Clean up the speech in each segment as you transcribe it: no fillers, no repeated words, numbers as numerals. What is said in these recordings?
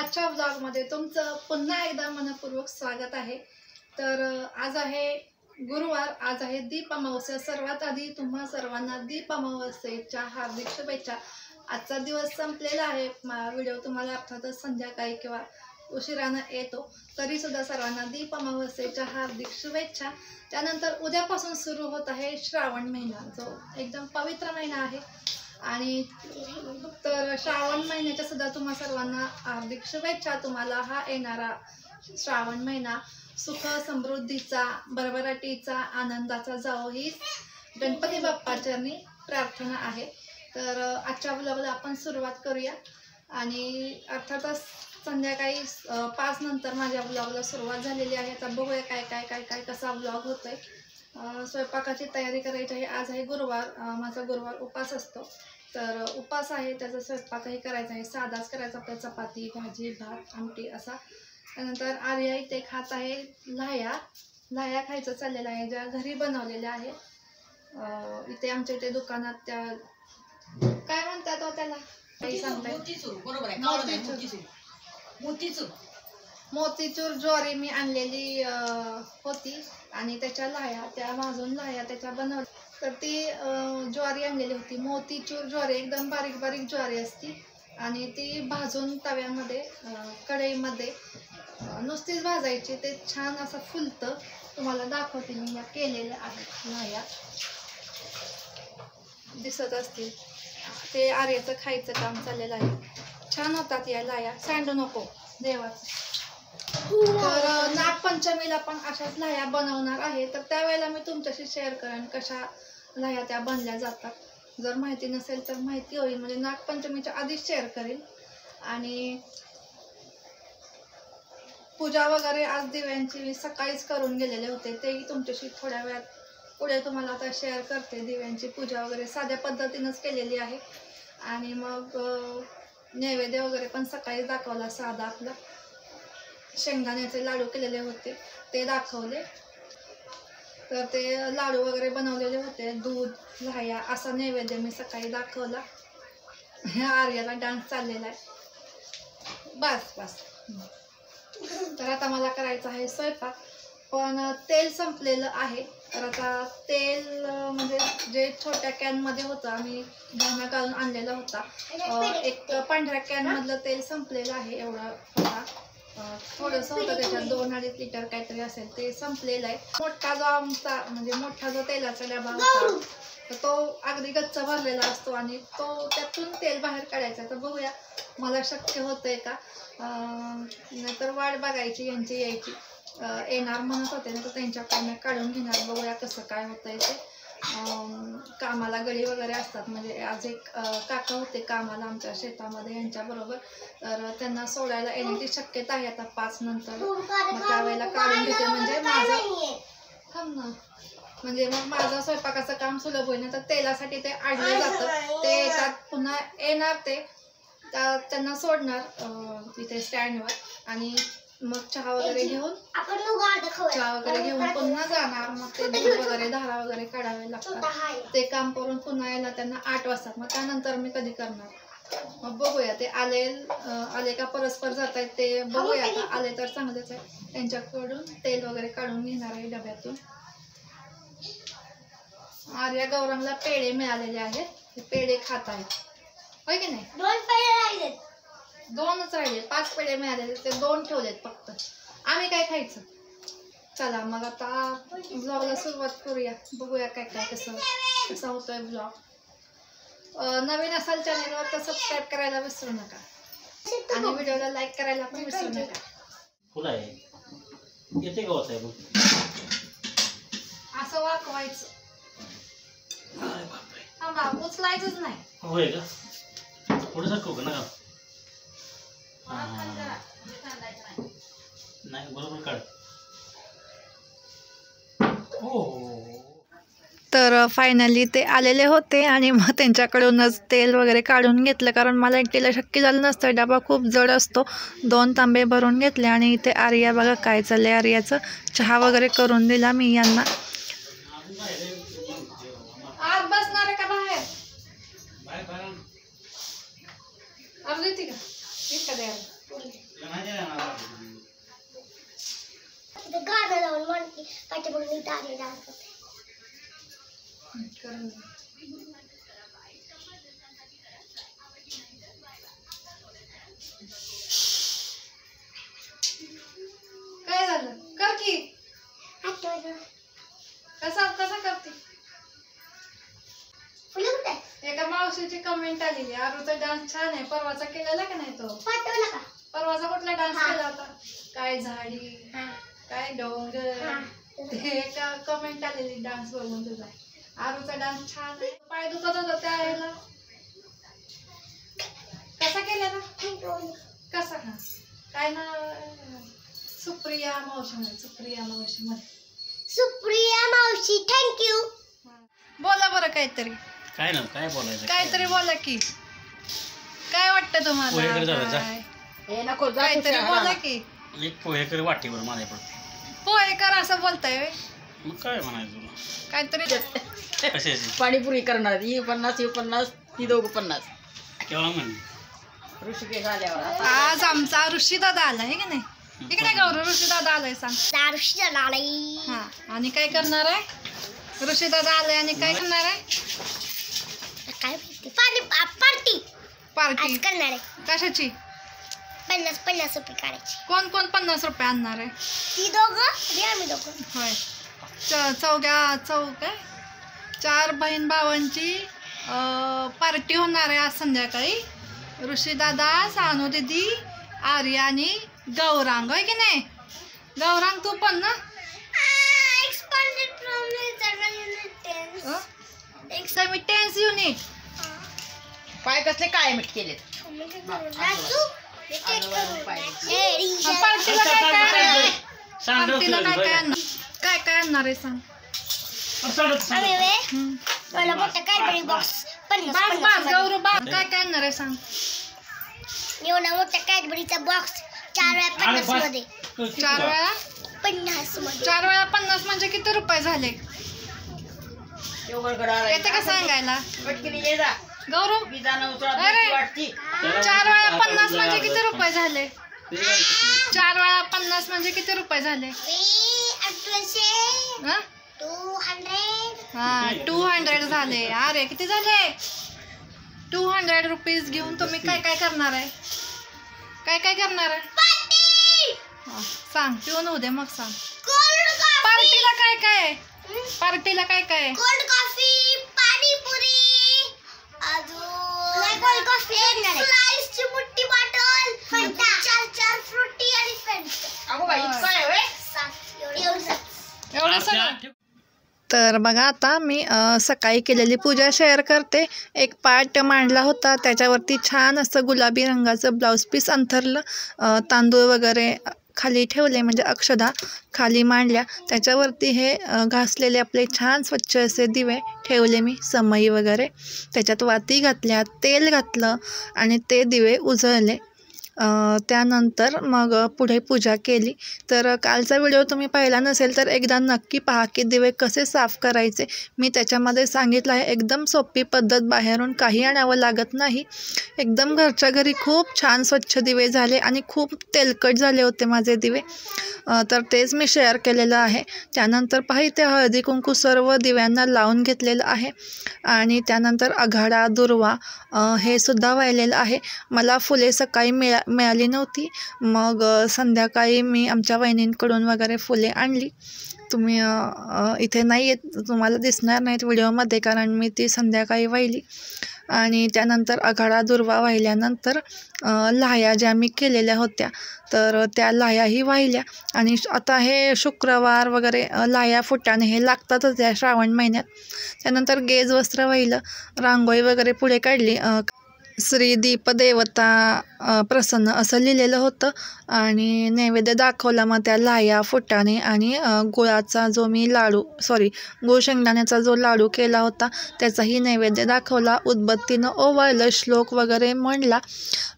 आजच्या व्लॉगमध्ये तुमचं पुन्हा एकदा मनपूर्वक स्वागत आहे। तर आज आहे गुरुवार, आज आहे दीप अमावस्या। सर्वात आधी तुम्हा सर्वांना दीप अमावस्येच्या हार्दिक शुभेच्छा। आजचा दिवस संपलेला आहे। व्हिडिओ तुम्हाला अर्थातच संध्याकाळी किंवा उशिराने येतो, तरी सुद्धा सर्वांना दीप अमावस्येच्या हार्दिक शुभेच्छा। त्यानंतर उद्यापासून सुरू होत आहे श्रावण महिना, जो एकदम पवित्र महिना आहे। आणि तर श्रावण महिन्याच्या सुद्धा तुम्हा सर्वांना हार्दिक शुभेच्छा। तुम्हाला हा येणारा श्रावण महिना सुख समृद्धीचा, भरभराटीचा, आनंदाचा जावो ही गणपती बाप्पाचरणी प्रार्थना आहे। तर आजच्या व्लॉगला आपण सुरुवात करूया। आणि अर्थातच संध्याकाळी 5 नंतर माझ्या व्लॉगला सुरुवात झालेली आहे। आता बघूया काय काय काय काय कसा व्लॉग होतोय। स्वयंपाकाची तयारी करायची आहे। आज आहे गुरुवार, माझा गुरुवार उपास असतो, तर उपास आहे त्याचा स्वयंपाकही करायचा आहे। साधाच करायचा आपल्या, चपाती भाजी भात आमटी असा। त्यानंतर आर्या इथे खात आहे लाह्या खायचं चाललेलं आहे, ज्या घरी बनवलेल्या आहे। इथे आमच्या इथे दुकानात त्या काय म्हणतात हो त्याला, काही सांगताय, मोतीचूर ज्वारी मी आणलेली होती आणि त्याच्या लाह्या, त्या भाजून लाह्या त्याच्या बनवल्या। तर ती ज्वारी आणलेली होती, मोतीचूर ज्वारी, एकदम बारीक बारीक ज्वारी असती आणि ती भाजून तव्यामध्ये कढईमध्ये नुसतीच भाजायची, ते छान असं फुलतं। तुम्हाला दाखवते मी, या केलेल्या आहेत लाह्या, दिसत असतील। ते आर्याचं खायचं काम चाललेलं आहे। छान होतात या लाह्या, सांडू नको देवाचं। तर नागपंचमीला पण अशाच लाह्या बनवणार आहे, तर त्यावेळेला मी तुमच्याशी शेअर करेन कशा लाह्या त्या बनल्या जातात। जर माहिती नसेल तर माहिती होईल, म्हणजे नागपंचमीच्या आधीच शेअर करेन। आणि पूजा वगैरे आज दिव्यांची मी सकाळीच करून गेलेले होते, तेही तुमच्याशी थोड्या वेळात पुढे तुम्हाला आता शेअर करते। दिव्यांची पूजा वगैरे साध्या पद्धतीनंच केलेली आहे। आणि मग नैवेद्य वगैरे पण सकाळी दाखवला, साधा आपला शेंगदाण्याचे लाडू केलेले होते ते दाखवले। तर ते लाडू वगैरे बनवलेले होते, दूध लाह्या असा नैवेद्य मी सकाळी दाखवला। ह्या आर्याला डान्स चाललेला आहे, बस बस। तर आता मला करायचं आहे स्वयंपाक, पण तेल संपलेलं आहे। तर आता तेल म्हणजे जे छोट्या कॅनमध्ये होतं, आम्ही धान्य घालून आणलेला होता, एक पांढऱ्या कॅनमधलं तेल संपलेलं आहे। एवढं होता, थोडंसं होतं त्याच्यात, 2-2.5 लिटर काहीतरी असेल, ते संपलेलं आहे। मोठा जो आमचा म्हणजे मोठा जो तेलाचा डबा होता, तर तो अगदी गच्च भरलेला असतो आणि तो त्यातून तेल बाहेर काढायचा। तर बघूया मला शक्य होतंय का, नाहीतर वाट बघायची यांची यायची। येणार म्हणत होते ना, तर त्यांच्याकडनं काढून घेणार। बघूया कसं काय होतंय ते। कामाला गडी वगैरे असतात, म्हणजे आज एक काका होते कामाला आमच्या शेतामध्ये यांच्याबरोबर, तर त्यांना सोडायला येण्याची शक्यता आहे आता 5 नंतर। मग त्यावेळेला काढून घेते, म्हणजे मग माझं स्वयंपाकाचं काम सुलभ होईल। तर तेलासाठी ते आणलं जातं, ते येतात पुन्हा येणार, ते त्यांना सोडणार इथे स्टँडवर, आणि मग चहा वगैरे घेऊन पुन्हा जाणार। मग ते दूध वगैरे धारा वगैरे काढावे लागतात, ते काम करून पुन्हा यायला त्यांना 8 वाजतात। मग त्यानंतर मी कधी करणार, मग बघूया। ते आले का परस्पर जात आहेत, ते बघूया। आता आले तर चांगलेच आहे, त्यांच्याकडून तेल वगैरे काढून घेणार आहे डब्यातून। आर्या गौरंगला पेढे मिळालेले आहेत, ते पेढे खात आहेत, होय की नाही? 2 पेढे राहिलेत, 2च राहिले, 5 पेढे मिळालेले, ते 2 ठेवलेत फक्त। आम्ही काय खायचं? चला मग आता ब्लॉगला सुरुवात करूया, बघूया काय काय कसा होतोय ब्लॉग। नवीन असाल चॅनलवर तर सबस्क्राईब करायला विसरू नका, आणि व्हिडिओला लाईक करायला पण विसरू नका। फुल आहे येते गाव साहेब, असं वाकवायचं, थांबा उचलायचंच नाही, होय का? पुढे सरकू का नका, नाही बरोबर काढ। तर फायनली ते आलेले होते आणि मग त्यांच्याकडूनच तेल वगैरे काढून घेतलं, कारण मला एकटीला शक्य झालं नसतं, डबा खूप जड असतो। 2 तांबे भरून घेतले आणि इथे आर्या बघा काय चाललंय, आर्याचं चहा वगैरे करून दिला मी यांना। आज बसणार का बाहेर? अर्धी ती का पाठीमागे मी डान्स करते. करून काय झालं कर की कसा करते. फुलं कुठे एका मावशीची कमेंट आलेली आरूचा डान्स छान आहे परवाचा केलेला का नाही तो पाठवला का? परवाचा कुठला डान्स केला होता काय झाडी काय डोंगर ते एका कमेंट आलेली डान्स बघून तुझा आरूचा डान्स छान आहे पाय दुखत होता त्यावेळेला कसा केला ना कसा ना काय ना सुप्रिया मावशी मध्ये सुप्रिया मावशी थँक्यू. बोला बरं काहीतरी काय ना काय बोलायचं काहीतरी बोला की काय वाटतं पोहे कर जरा, जा. तुम्हाला काहीतरी बोला की एक पोहे कर वाटीवर माझ्या पडते पोहे कर असं बोलताय व्हय? मग काय म्हणायचं तुला काहीतरी कशाची पाणीपुरी करणार ही 50 ही 50 ती दोघं 50. केव्हा म्हण ऋषिकेश आल्यावर आज आमचा ऋषी दादा आला आहे की नाही इकडे गौरव ऋषी दादा आलाय सांग ऋषी आलाय. हा आणि काय करणार आहे ऋषी दादा आलाय आणि काय करणार आहे काय पार्टी पार्टी करणार आहे. कशाची 50 रुपये काढायचे. कोण 50 रुपये आणणार आहे ती दोघं आणि आम्ही दोघं. होय काय 4 बहीण भावांची पार्टी होणार आहे आज संध्याकाळी ऋषी दादा सानू दीदी आर्या आणि गौरांग होय की नाही गौरांग तू पण ना टेन्स युनिट पाय कसले काय मीठ केलेत. पार्टीला काय आणणार आहे सांग गौरव काय आणणार आहे सांग मोठ्या कॅडबरीचा बॉक्स 4 वेळा 50 मध्ये 4 वेळा 50 मध्ये 4 वेळा 50 म्हणजे किती रुपये झाले येते का सांगायला गौरव अरे 4 वेळा 50 म्हणजे किती रुपये झाले 4 वेळा 50 म्हणजे किती रुपये झाले हा? 200 झाले अरे किती झाले 200 रुपीज घेऊन तुम्ही काय करणार आहे काय करणार आहे सांग पिऊन होऊ दे मग सांग पार्टीला काय पार्टीला काय कोल्ड कॉफी पाणीपुरी अजून कोल्ड कॉफी स्लाइसची मोठी बॉटल फंटा 4 फ्रुटी आणि फंटा. अगो बाई इतकं आहे व्हय? एवढं सगळं तर बघा आता मी सकाळी केलेली पूजा शेअर करते एक पाट मांडला होता त्याच्यावरती छान असं गुलाबी रंगाचं ब्लाऊज पीस अंथरलं तांदूळ वगैरे खाली ठेवले म्हणजे अक्षदा खाली मांडल्या त्याच्यावरती हे घासलेले आपले छान स्वच्छ असे दिवे ठेवले मी समई वगैरे त्याच्यात वाती घातल्या तेल घातलं आणि ते दिवे उजळले त्यानंतर मग पुढे पूजा केली तर कालचा व्हिडिओ तुम्ही पाहिला नसेल तर एकदा नक्की पहा की दिवे कसे साफ करायचे मी त्याच्यामध्ये सांगितलं आहे एकदम सोपी पद्धत बाहेरून काही आणावं लागत नाही एकदम घरच्या घरी खूप छान स्वच्छ दिवे झाले आणि खूप तेलकट झाले होते माझे दिवे तर तेच मी शेअर केलेलं आहे त्यानंतर पहा इथे हळदी कुंकू सर्व दिव्यांना लावून घेतलेलं आहे आणि त्यानंतर आघाडा दुर्वा हे सुद्धा वाहिलेलं आहे मला फुले सकाळी मिळाली नव्हती मग संध्याकाळी मी आमच्या वहिनींकडून वगैरे फुले आणली तुम्ही इथे नाही येत तुम्हाला दिसणार नाहीत व्हिडिओमध्ये कारण मी ती संध्याकाळी वाहिली आणि त्यानंतर आघाडा दुर्वा वाहिल्यानंतर लाह्या ज्या मी केलेल्या होत्या तर त्या लाह्याही वाहिल्या आणि आता हे शुक्रवार वगैरे लाह्या फुटाणे हे लागतातच या श्रावण महिन्यात त्यानंतर गेज वस्त्र वाहिलं रांगोळी वगैरे पुढे काढली श्री दीपदेवता प्रसन्न असं लिहिलेलं होतं आणि नैवेद्य दाखवला मग त्या लाह्या फुटाणे आणि गुळाचा जो मी गूळ शेंगदाण्याचा जो लाडू केला होता त्याचाही नैवेद्य दाखवला उदबत्तीनं ओवाळलं श्लोक वगैरे म्हणला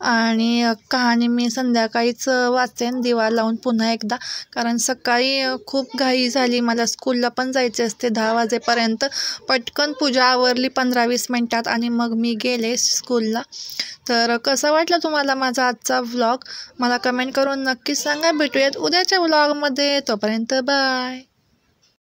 आणि कहाणी मी संध्याकाळीच वाचेन दिवा लावून पुन्हा एकदा कारण सकाळी खूप घाई झाली मला स्कूलला पण जायचे असते 10 वाजेपर्यंत पटकन पूजा आवरली 15-20 मिनटात आणि मग मी गेले स्कूलला तर कसा वाटला तुम्हाला माझा आजचा व्लॉग मला कमेंट करून नक्कीच सांगा भेटूयात उद्याच्या व्लॉगमध्ये तोपर्यंत बाय